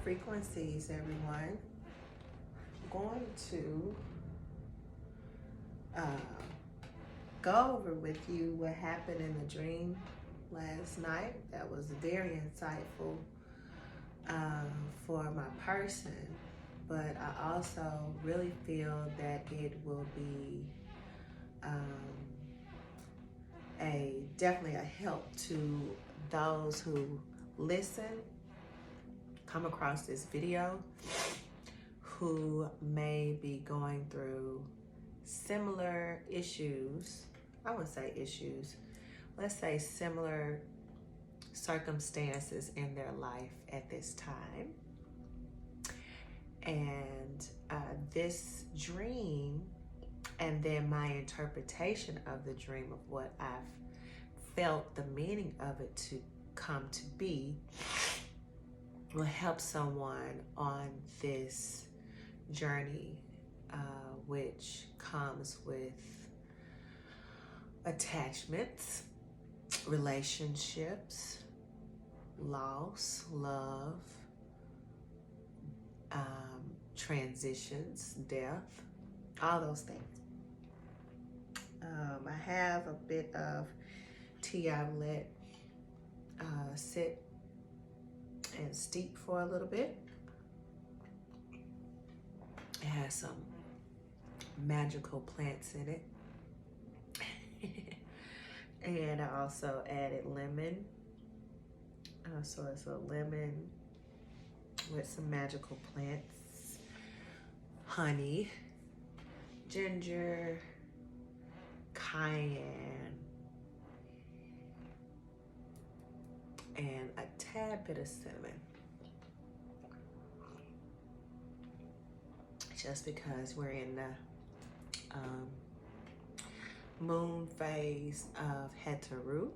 frequencies, everyone. I'm going to go over with you what happened in the dream last night. That was very insightful for my person, but I also really feel that it will be definitely a help to those who listen, come across this video, who may be going through similar issues. I wouldn't say issues, let's say similar circumstances in their life at this time. And this dream, and then my interpretation of the dream of what I've felt the meaning of it to come to be, will help someone on this journey, which comes with attachments, relationships, loss, love, transitions, death, all those things. I have a bit of tea I've let sit and steep for a little bit. It has some magical plants in it. And I also added lemon. So it's a lemon with some magical plants, honey, ginger, cayenne, and a tad bit of cinnamon. Just because we're in the moon phase of Heteru.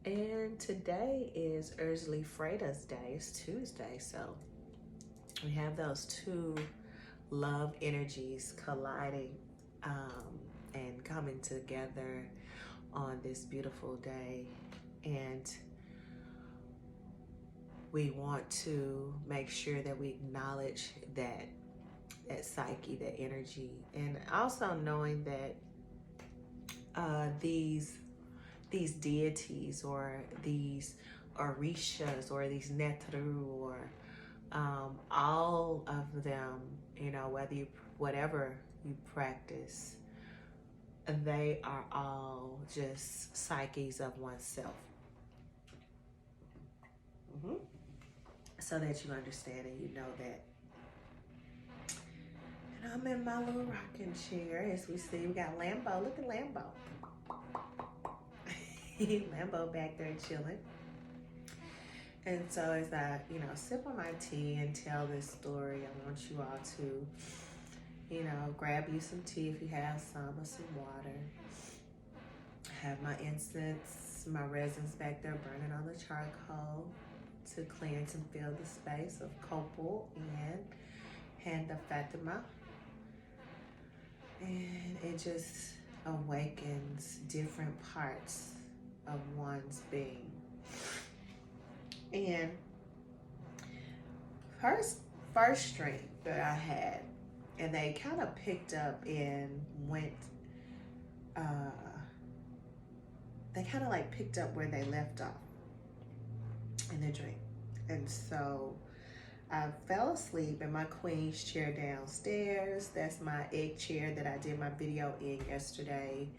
And today is Ursula Freda's day. It's Tuesday, so we have those two love energies colliding and coming together on this beautiful day. And we want to make sure that we acknowledge that psyche, that energy, and also knowing that these deities, or these orishas, or these netru, or all of them, you know, whatever you practice, they are all just psyches of oneself. So that you understand and you know that. And I'm in my little rocking chair. As we see, we got Lambo. Look at Lambo. Lambo back there chilling. And so as I, sip on my tea and tell this story, I want you all to, grab you some tea if you have some, or some water. I have my incense, my resins back there burning on the charcoal to cleanse and fill the space of Copal and Hand of Fatima. And it just awakens different parts of one's being. And first stream that I had, and they kind of picked up and went, they kind of like picked up where they left off in the dream. And so I fell asleep in my queen's chair downstairs. That's my egg chair that I did my video in yesterday.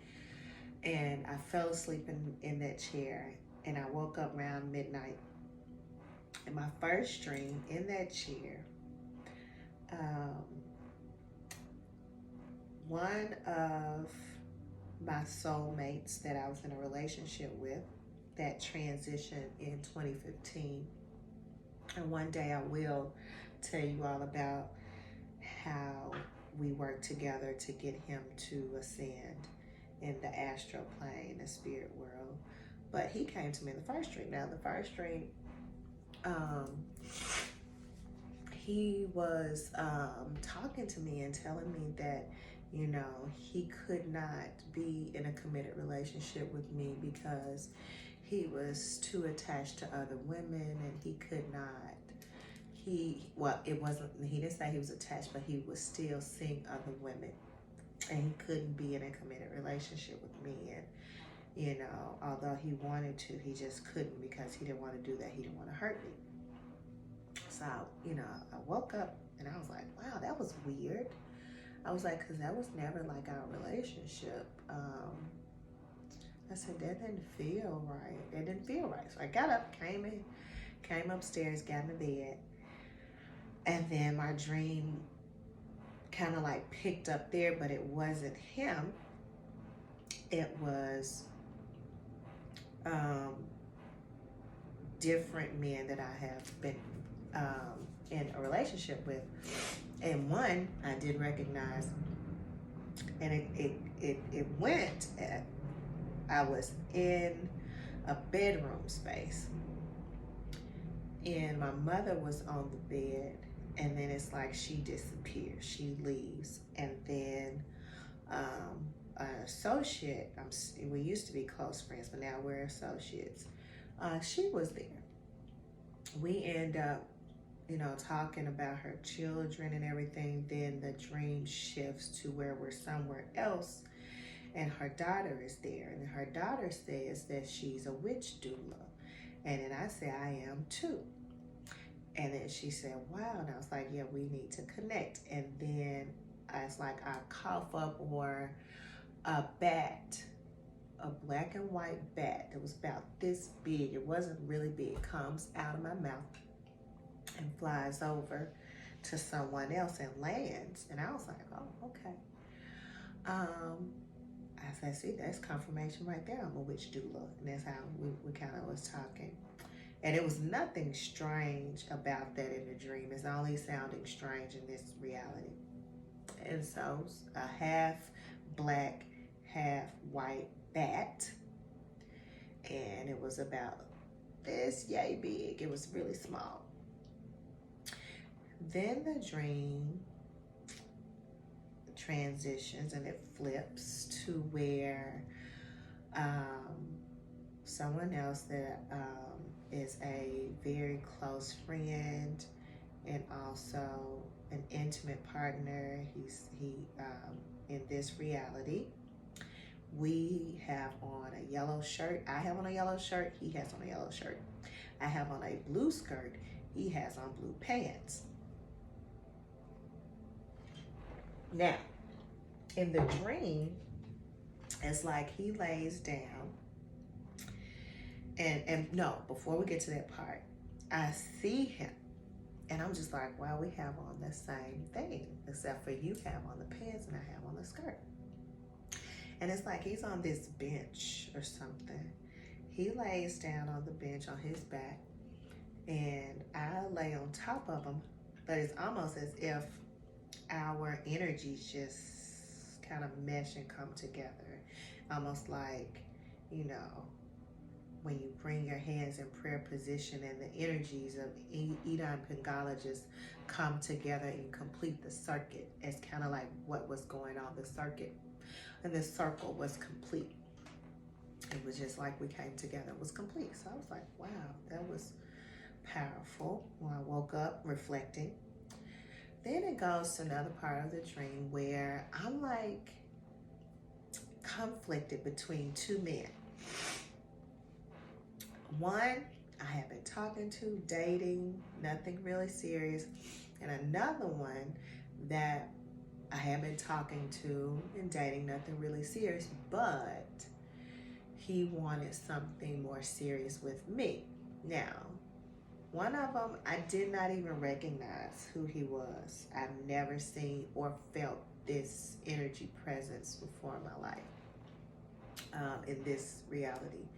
And I fell asleep in that chair, and I woke up around midnight. In my first dream in that chair, one of my soulmates that I was in a relationship with, that transitioned in 2015. And one day I will tell you all about how we worked together to get him to ascend in the astral plane, the spirit world. But he came to me in the first dream. Now, the first dream, he was talking to me and telling me that, he could not be in a committed relationship with me because he was too attached to other women, and he could not it wasn't, he didn't say he was attached, but he was still seeing other women. And he couldn't be in a committed relationship with me. And, you know, although he wanted to, he just couldn't because he didn't want to do that. He didn't want to hurt me. So, you know, I woke up and I was like, wow, that was weird. I was like, because that was never like our relationship. I said, that didn't feel right. It didn't feel right. So I got up, came upstairs, got in the bed. And then my dream kind of like picked up there, but it wasn't him. It was different men that I have been in a relationship with. And one I did recognize, and it went at, I was in a bedroom space and my mother was on the bed, and then it's like she disappears, she leaves, and then an associate, we used to be close friends, but now we're associates, she was there. We end up, you know, talking about her children and everything. Then the dream shifts to where we're somewhere else and her daughter is there, and her daughter says that she's a witch doula. And then I say, I am too. And then she said, wow. And I was like, yeah, we need to connect. And then it's like I cough up, or a bat, a black and white bat that was about this big, it wasn't really big, comes out of my mouth and flies over to someone else and lands. And I was like, oh, okay. I said, see, that's confirmation right there. I'm a witch doula. And that's how we kind of was talking. And it was nothing strange about that in the dream. It's only sounding strange in this reality. And so a half black, half white bat. And it was about this yay big. It was really small. Then the dream transitions and it flips to where someone else that is a very close friend and also an intimate partner. He in this reality, we have on a yellow shirt. I have on a yellow shirt. He has on a yellow shirt. I have on a blue skirt. He has on blue pants. Now, in the dream, it's like he lays down, and no, before we get to that part, I see him, and I'm just like, wow, we have on the same thing, except for you have on the pants and I have on the skirt. And it's like he's on this bench or something. He lays down on the bench on his back, and I lay on top of him, but it's almost as if our energies just kind of mesh and come together. Almost like, you know, when you bring your hands in prayer position and the energies of Eden Pingala just come together and you complete the circuit. It's kind of like what was going on, the circuit. And the circle was complete. It was just like we came together, it was complete. So I was like, wow, that was powerful. When I woke up reflecting. Then it goes to another part of the dream where I'm like conflicted between two men. One I have been talking to, dating, nothing really serious. And another one that I have been talking to and dating, nothing really serious, but he wanted something more serious with me. Now, one of them, I did not even recognize who he was. I've never seen or felt this energy presence before in my life, in this reality.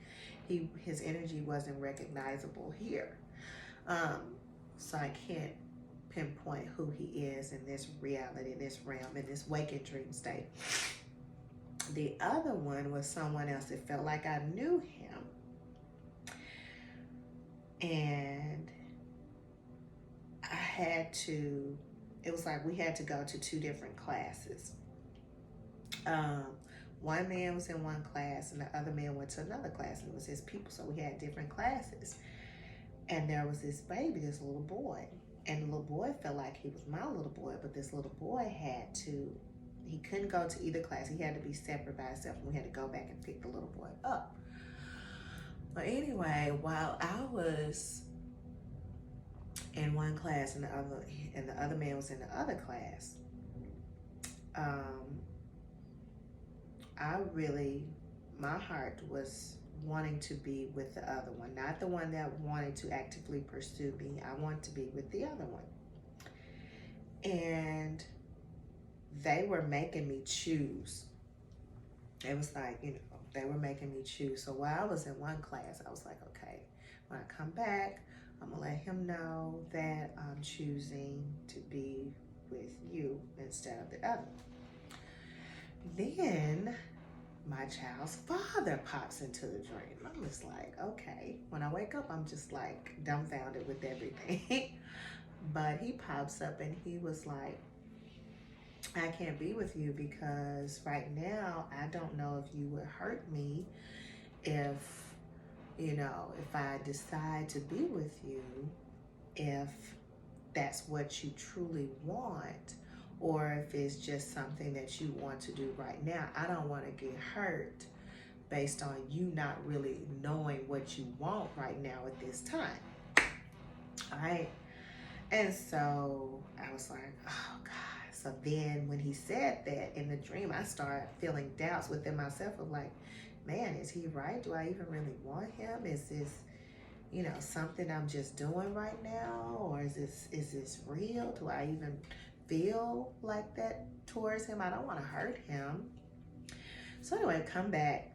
His energy wasn't recognizable here. So I can't pinpoint who he is in this reality, in this realm, in this waking dream state. The other one was someone else. It felt like I knew him. And I had to, it was like we had to go to two different classes. One man was in one class and the other man went to another class, and it was his people, so we had different classes. And there was this baby, this little boy, And the little boy felt like he was my little boy, but this little boy he couldn't go to either class. He had to be separate by himself, and we had to go back and pick the little boy up. But anyway, while I was in one class and the other man was in the other class, my heart was wanting to be with the other one, not the one that wanted to actively pursue me. I wanted to be with the other one. And they were making me choose. It was like, they were making me choose. So while I was in one class, I was like, okay, when I come back, I'm gonna let him know that I'm choosing to be with you instead of the other. Then my child's father pops into the dream. I'm just like, okay. When I wake up, I'm just like dumbfounded with everything. But he pops up and he was like, I can't be with you because right now I don't know if you would hurt me if I decide to be with you, if that's what you truly want, or if it's just something that you want to do right now. I don't want to get hurt based on you not really knowing what you want right now at this time. All right. And so I was like, oh God. So then when he said that in the dream, I started feeling doubts within myself of like, man, is he right? Do I even really want him? Is this, something I'm just doing right now? Or is this real? Do I even feel like that towards him? I don't want to hurt him. So anyway, come back.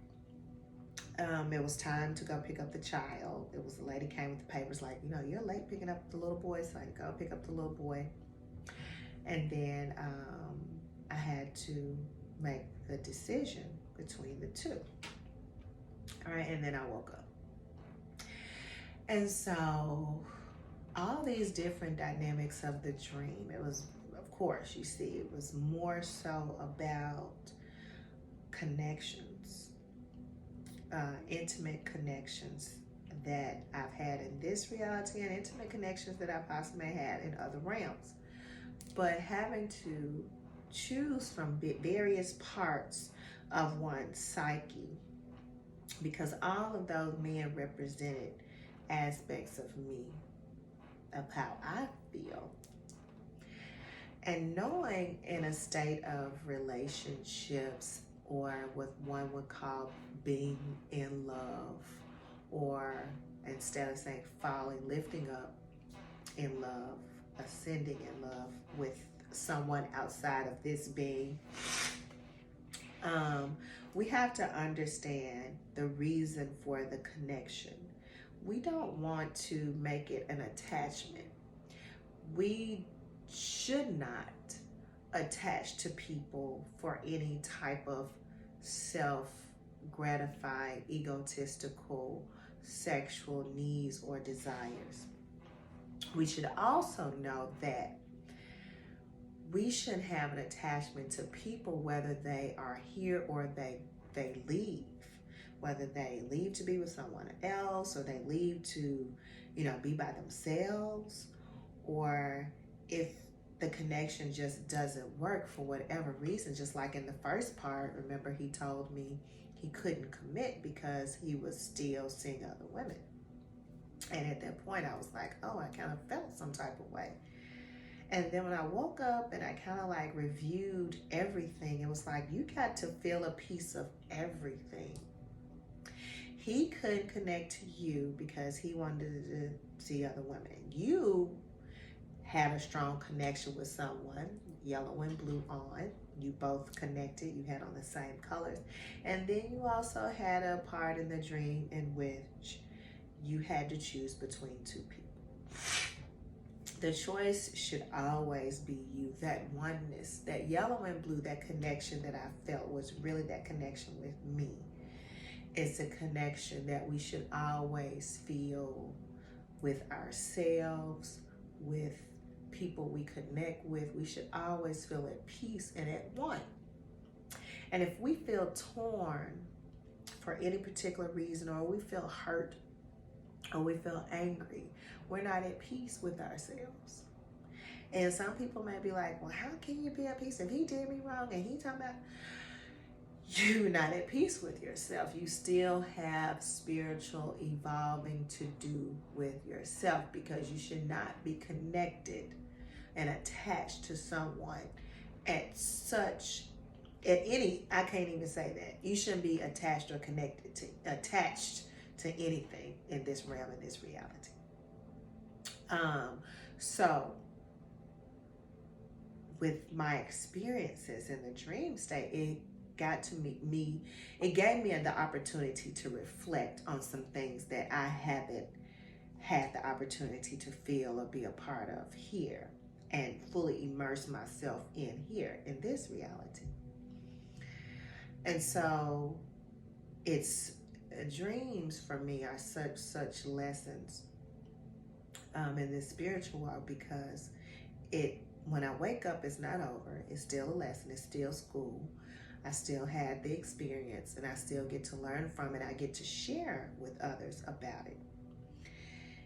It was time to go pick up the child. It was the lady came with the papers like, you're late picking up the little boy. So I go pick up the little boy. And then I had to make the decision between the two. All right, and then I woke up. And so all these different dynamics of the dream, it was, of course, you see, it was more so about connections, intimate connections that I've had in this reality and intimate connections that I possibly had in other realms. But having to choose from various parts of one's psyche, because all of those men represented aspects of me, of how I feel. And knowing in a state of relationships, or what one would call being in love, or instead of saying falling, lifting up in love, ascending in love with someone outside of this being, we have to understand the reason for the connection. We don't want to make it an attachment. We should not attach to people for any type of self-gratified, egotistical, sexual needs or desires. We should also know that we shouldn't have an attachment to people, whether they are here or they leave, whether they leave to be with someone else, or they leave to, be by themselves, or if the connection just doesn't work for whatever reason. Just like in the first part, remember he told me he couldn't commit because he was still seeing other women. And at that point, I was like, oh, I kind of felt some type of way. And then when I woke up and I kind of like reviewed everything, it was like, you got to feel a piece of everything. He couldn't connect to you because he wanted to see other women. You had a strong connection with someone, yellow and blue on. You both connected, you had on the same colors. And then you also had a part in the dream in which you had to choose between two people. The choice should always be you, that oneness, that yellow and blue, that connection that I felt was really that connection with me. It's a connection that we should always feel with ourselves, with people we connect with. We should always feel at peace and at one. And if we feel torn for any particular reason, or we feel hurt, or we feel angry, we're not at peace with ourselves. And some people may be like, well, how can you be at peace if he did me wrong and he talking about you're not at peace with yourself? You still have spiritual evolving to do with yourself, because you should not be connected and attached to someone at such at any, I can't even say that. You shouldn't be attached or connected to attached to anything in this realm, in this reality. So with my experiences in the dream state, it got to me, it gave me the opportunity to reflect on some things that I haven't had the opportunity to feel or be a part of here, and fully immerse myself in here, in this reality. And so it's dreams for me are such lessons in this spiritual world, because it, when I wake up, it's not over. It's still a lesson. It's still school. I still had the experience, and I still get to learn from it. I get to share with others about it.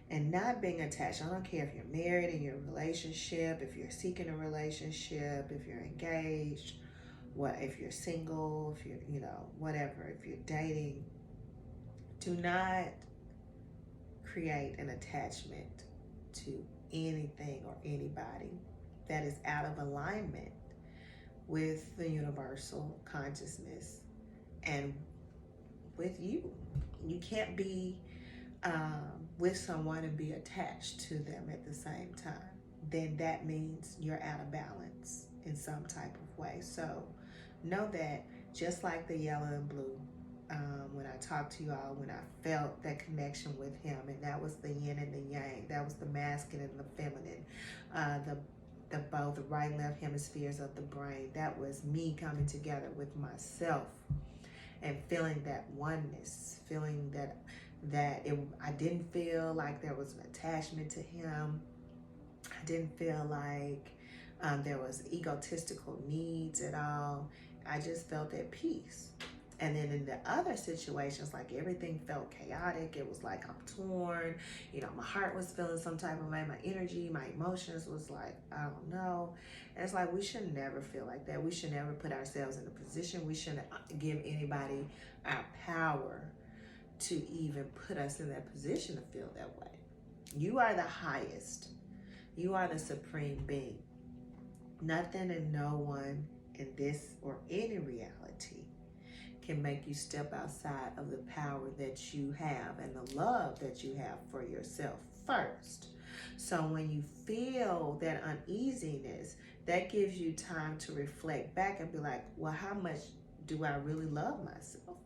And not being attached. I don't care if you're married, in your relationship, if you're seeking a relationship, if you're engaged, what if you're single, if you're, whatever, if you're dating. Do not create an attachment to anything or anybody that is out of alignment with the universal consciousness and with you. You can't be with someone and be attached to them at the same time. Then that means you're out of balance in some type of way. So know that, just like the yellow and blue, when I talked to you all, when I felt that connection with him, and that was the yin and the yang, that was the masculine and the feminine, both the right and left hemispheres of the brain. That was me coming together with myself and feeling that oneness, feeling that I didn't feel like there was an attachment to him. I didn't feel like there was egotistical needs at all. I just felt at peace. And then in the other situations, like everything felt chaotic. It was like I'm torn. My heart was feeling some type of way. My energy, my emotions was like, I don't know. And it's like, we should never feel like that. We should never put ourselves in a position. We shouldn't give anybody our power to even put us in that position to feel that way. You are the highest. You are the supreme being. Nothing and no one in this or any reality can make you step outside of the power that you have and the love that you have for yourself first. So when you feel that uneasiness, that gives you time to reflect back and be like, well, how much do I really love myself?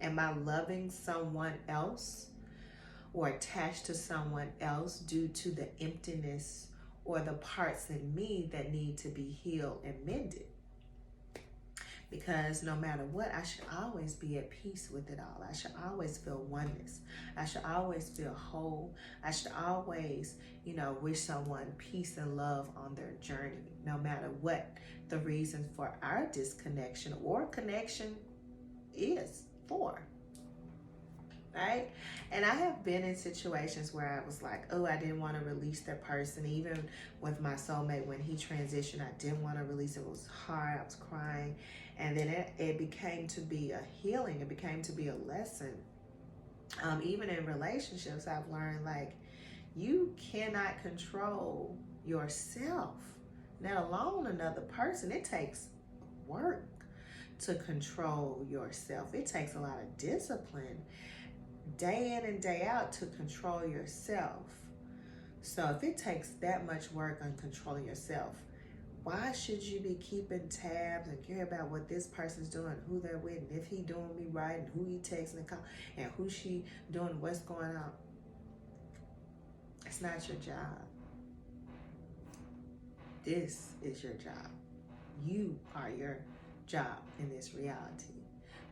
Am I loving someone else or attached to someone else due to the emptiness or the parts in me that need to be healed and mended? Because no matter what, I should always be at peace with it all. I should always feel oneness. I should always feel whole. I should always, wish someone peace and love on their journey, no matter what the reason for our disconnection or connection is for. Right? And I have been in situations where I was like, oh, I didn't want to release that person. Even with my soulmate, when he transitioned, I didn't want to release it. It was hard. I was crying. And then it became to be a healing. It became to be a lesson. Even in relationships, I've learned, like, you cannot control yourself, let alone another person. It takes work to control yourself. It takes a lot of discipline, day in and day out, to control yourself. So if it takes that much work on controlling yourself, why should you be keeping tabs and care about what this person's doing, who they're with, and if he doing me right, and who he texting and call, and who she doing, what's going on? It's not your job. This is your job. You are your job in this reality.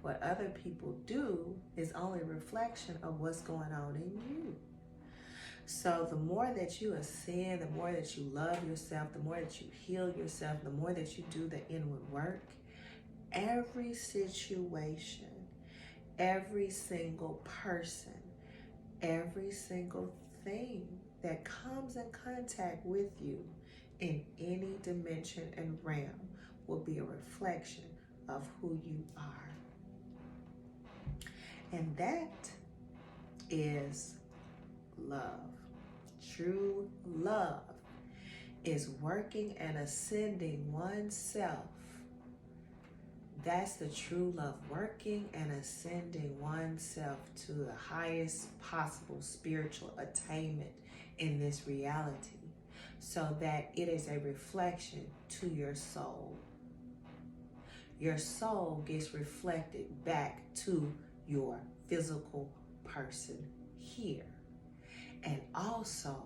What other people do is only a reflection of what's going on in you. So the more that you ascend, the more that you love yourself, the more that you heal yourself, the more that you do the inward work, every situation, every single person, every single thing that comes in contact with you in any dimension and realm will be a reflection of who you are. And that is love. True love is working and ascending oneself. That's the true love, working and ascending oneself to the highest possible spiritual attainment in this reality, so that it is a reflection to your soul. Your soul gets reflected back to your physical person here, and also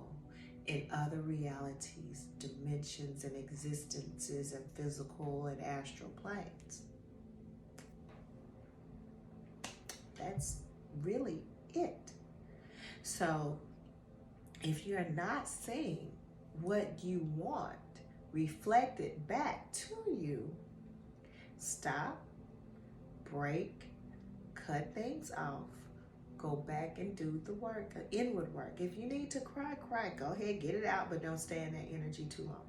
in other realities, dimensions, and existences, and physical and astral planes. That's really it. So if you're not seeing what you want reflected back to you, stop, break, cut things off, go back and do the work, inward work. If you need to cry, cry. Go ahead, get it out, but don't stay in that energy too long.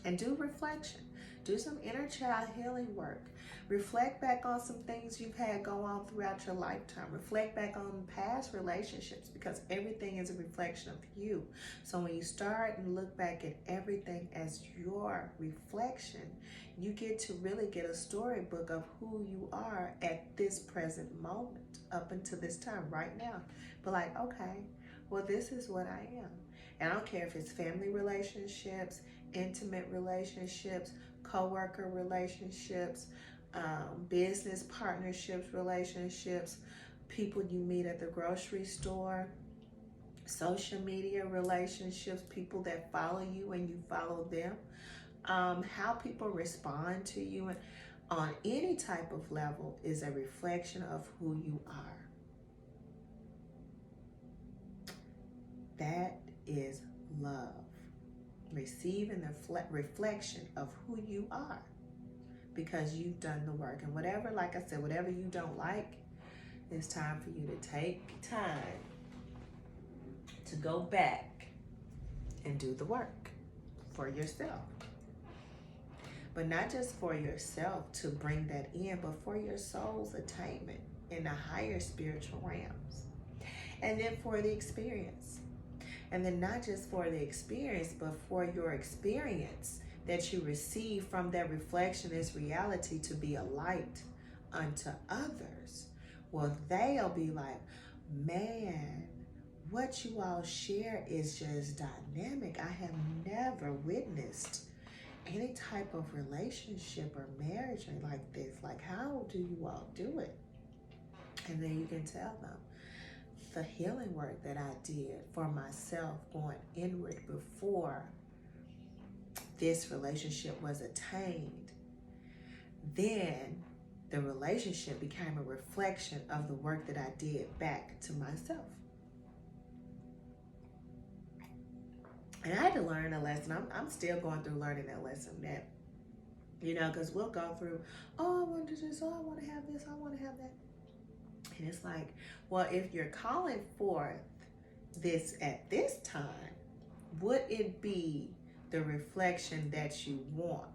And do reflection. Do some inner child healing work. Reflect back on some things you've had go on throughout your lifetime. Reflect back on past relationships, because everything is a reflection of you. So when you start and look back at everything as your reflection, you get to really get a storybook of who you are at this present moment, up until this time, right now. But like, okay, well, this is what I am. And I don't care if it's family relationships, intimate relationships, co-worker relationships, business partnerships, relationships, people you meet at the grocery store, social media relationships, people that follow you and you follow them, how people respond to you and on any type of level is a reflection of who you are. That is love. Receiving the reflection of who you are, because you've done the work. And whatever, like I said, whatever you don't like, it's time for you to take time to go back and do the work for yourself. But not just for yourself to bring that in, but for your soul's attainment in the higher spiritual realms. And then for the experience. And then not just for the experience, but for your experience that you receive from that reflection as reality to be a light unto others. Well, they'll be like, man, what you all share is just dynamic. I have never witnessed any type of relationship or marriage like this. Like, how do you all do it? And then you can tell them the healing work that I did for myself, going inward before this relationship was attained. Then the relationship became a reflection of the work that I did back to myself. And I had to learn a lesson. I'm still going through learning that lesson, that, you know, because we'll go through, oh, I want to do this, oh, I want to have this, I want to have that. And it's like, well, if you're calling forth this at this time, would it be the reflection that you want?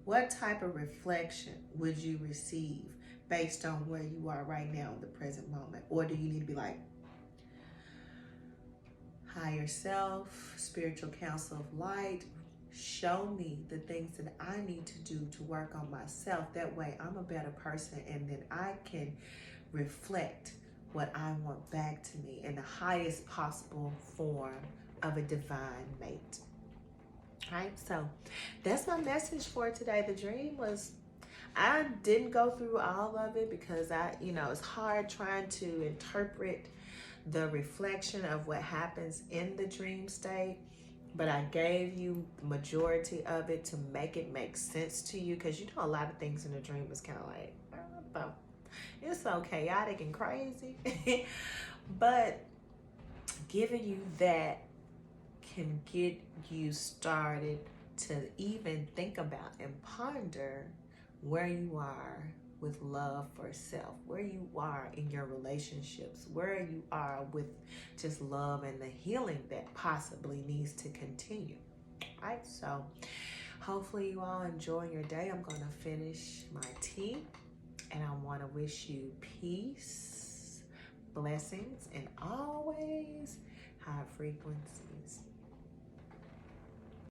What type of reflection would you receive based on where you are right now in the present moment? Or do you need to be like, higher self, spiritual council of light, show me the things that I need to do to work on myself. That way I'm a better person, and then I can reflect what I want back to me in the highest possible form of a divine mate. Right? So that's my message for today. The dream was, I didn't go through all of it because it's hard trying to interpret the reflection of what happens in the dream state. But I gave you the majority of it to make it make sense to you, because a lot of things in the dream is kind of like, it's so chaotic and crazy. But giving you that can get you started to even think about and ponder where you are with love for self, where you are in your relationships, where you are with just love and the healing that possibly needs to continue. All right, so hopefully you all enjoy your day. I'm going to finish my tea, and I want to wish you peace, blessings, and always high frequencies.